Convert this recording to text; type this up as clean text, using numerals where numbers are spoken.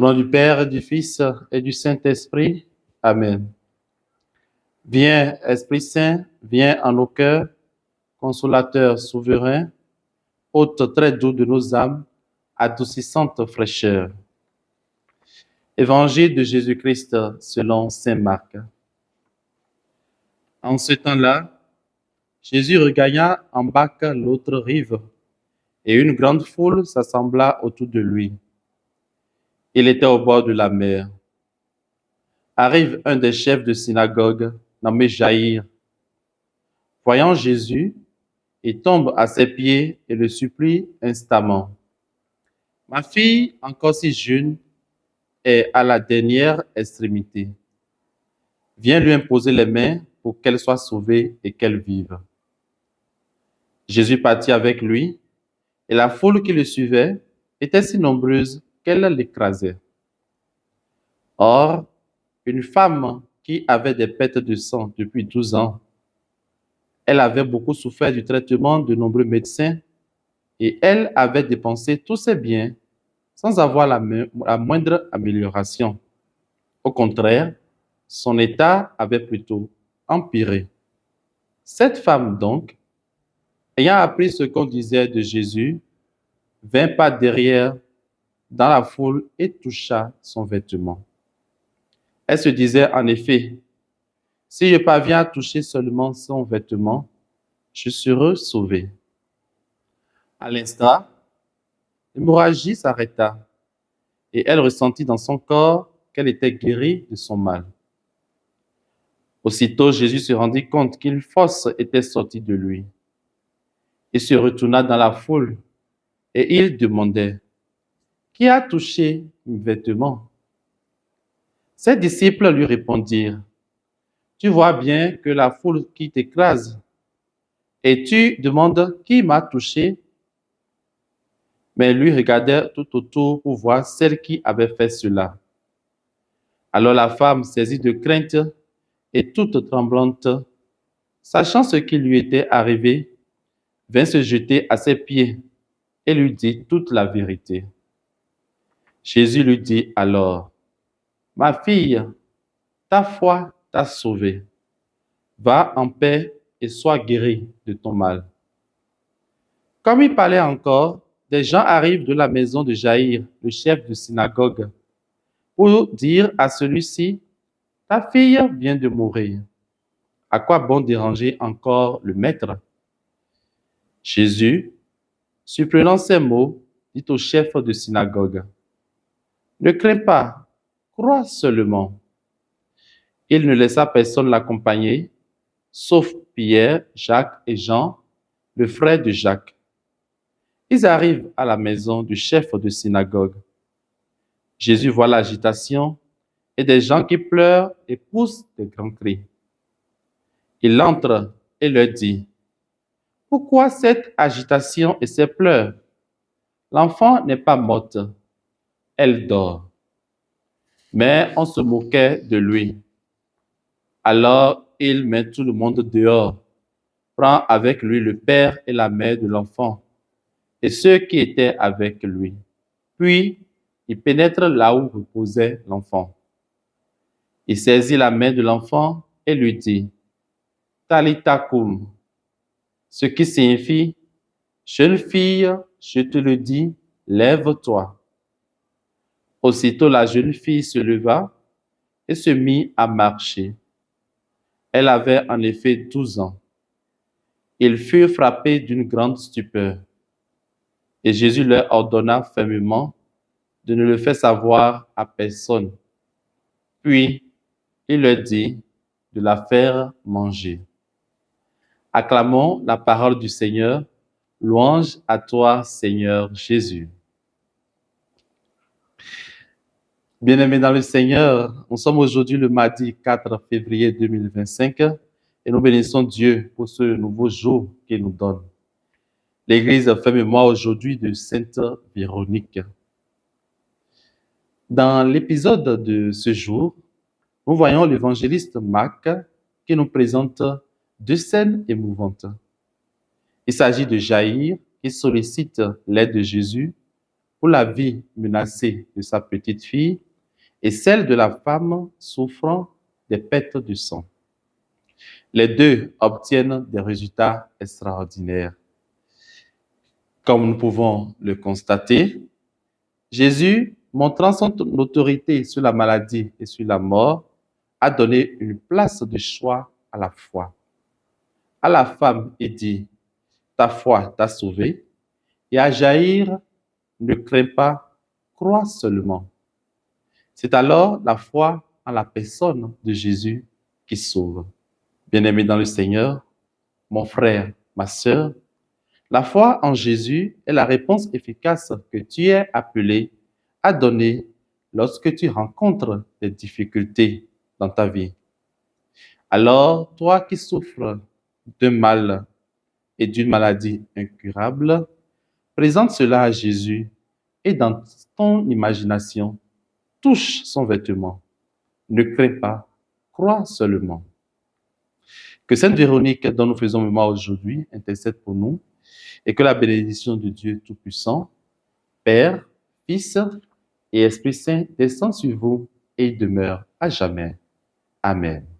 Au nom du Père, du Fils et du Saint-Esprit. Amen. Viens, Esprit Saint, viens en nos cœurs, consolateur souverain, hôte très doux de nos âmes, adoucissante fraîcheur. Évangile de Jésus-Christ selon saint Marc. En ce temps-là, Jésus regagna en barque l'autre rive, et une grande foule s'assembla autour de lui. Il était au bord de la mer. Arrive un des chefs de synagogue, nommé Jaïr. Voyant Jésus, il tombe à ses pieds et le supplie instamment. Ma fille, encore si jeune, est à la dernière extrémité. Viens lui imposer les mains pour qu'elle soit sauvée et qu'elle vive. Jésus partit avec lui, et la foule qui le suivait était si nombreuse qu'elle l'écrasait. Or, une femme qui avait des pertes de sang depuis 12 ans, elle avait beaucoup souffert du traitement de nombreux médecins et elle avait dépensé tous ses biens sans avoir la moindre amélioration. Au contraire, son état avait plutôt empiré. Cette femme donc, ayant appris ce qu'on disait de Jésus, vint par derrière dans la foule et toucha son vêtement. Elle se disait en effet, si je parviens à toucher seulement son vêtement, je serai sauvée. À l'instant, l'hémorragie s'arrêta et elle ressentit dans son corps qu'elle était guérie de son mal. Aussitôt, Jésus se rendit compte qu'une force était sortie de lui. Il se retourna dans la foule et il demandait, « Qui a touché mes vêtements ?» Ses disciples lui répondirent, « Tu vois bien que la foule qui t'écrase, et tu demandes qui m'a touché ?» Mais lui regardait tout autour pour voir celle qui avait fait cela. Alors la femme, saisie de crainte et toute tremblante, sachant ce qui lui était arrivé, vint se jeter à ses pieds et lui dit toute la vérité. Jésus lui dit alors, « Ma fille, ta foi t'a sauvée. Va en paix et sois guérie de ton mal. » Comme il parlait encore, des gens arrivent de la maison de Jaïr, le chef de synagogue, pour dire à celui-ci, « Ta fille vient de mourir. À quoi bon déranger encore le maître ?» Jésus, supprenant ces mots, dit au chef de synagogue, « Ne crains pas, crois seulement. » Il ne laissa personne l'accompagner, sauf Pierre, Jacques et Jean, le frère de Jacques. Ils arrivent à la maison du chef de synagogue. Jésus voit l'agitation et des gens qui pleurent et poussent des grands cris. Il entre et leur dit, « Pourquoi cette agitation et ces pleurs? L'enfant n'est pas morte, elle dort. » Mais on se moquait de lui. Alors il met tout le monde dehors, prend avec lui le père et la mère de l'enfant et ceux qui étaient avec lui. Puis il pénètre là où reposait l'enfant. Il saisit la main de l'enfant et lui dit, « Talitha koum », ce qui signifie, « Jeune fille, je te le dis, lève-toi. » Aussitôt la jeune fille se leva et se mit à marcher. Elle avait en effet 12 ans. Ils furent frappés d'une grande stupeur. Et Jésus leur ordonna fermement de ne le faire savoir à personne. Puis, il leur dit de la faire manger. Acclamons la parole du Seigneur. Louange à toi, Seigneur Jésus. Bien-aimés dans le Seigneur, nous sommes aujourd'hui le mardi 4 février 2025 et nous bénissons Dieu pour ce nouveau jour qu'il nous donne. L'Église fait mémoire aujourd'hui de Sainte Véronique. Dans l'épisode de ce jour, nous voyons l'évangéliste Marc qui nous présente deux scènes émouvantes. Il s'agit de Jaïr qui sollicite l'aide de Jésus pour pour la vie menacée de sa petite fille et celle de la femme souffrant des pertes de sang. Les deux obtiennent des résultats extraordinaires. Comme nous pouvons le constater, Jésus, montrant son autorité sur la maladie et sur la mort, a donné une place de choix à la foi. À la femme, il dit, ta foi t'a sauvée, et à Jaïr, ne crains pas, crois seulement. C'est alors la foi en la personne de Jésus qui sauve. Bien-aimé dans le Seigneur, mon frère, ma sœur, la foi en Jésus est la réponse efficace que tu es appelé à donner lorsque tu rencontres des difficultés dans ta vie. Alors, toi qui souffres d'un mal et d'une maladie incurable, présente cela à Jésus et dans ton imagination, touche son vêtement. Ne crains pas, crois seulement. Que Sainte Véronique, dont nous faisons mémoire aujourd'hui, intercède pour nous et que la bénédiction de Dieu Tout-Puissant, Père, Fils et Esprit Saint descende sur vous et demeure à jamais. Amen.